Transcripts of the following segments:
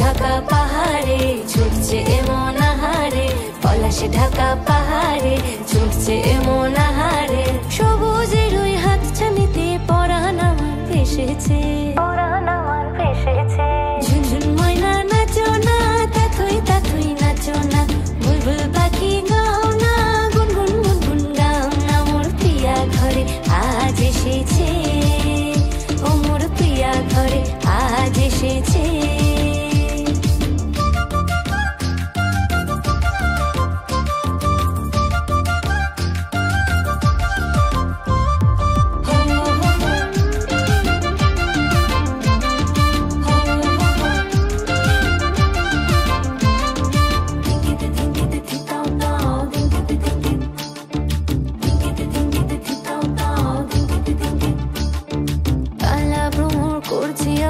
ঢাকা পাহাড়ে ছুটছে এমন আহারে, পলাশে ঢাকা পাহাড়ে ছুটছে এমন আহারে। সবুজের ওই হাত ছানিতে পরাণ আমার ভেসেছে, ঝুনঝুন ময়না নাচো না, তাথই তাথই নাচো না, বুলবুল পাখি গাও না, গুনগুন গুনগুন গাও না। মোর প্রিয়া ঘরে আজ এসেছে, ও মোর প্রিয়া ঘরে আজ এসেছে।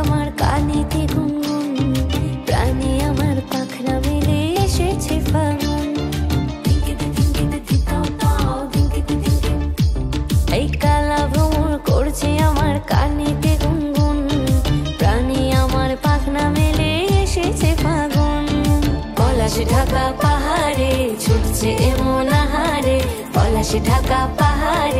আমার কানেতে গুনগুন, প্রাণে আমার পাখনা মেলে এসেছে ফাগুন। এই কালা ভ্রমর করছে আমার কানেতে গুনগুন, প্রাণে আমার পাখনা মেলে এসেছে ফাগুন। পলাশে ঢাকা পাহাড়ে ছুটছে এমন আহারে, পলাশে ঢাকা পাহাড়ে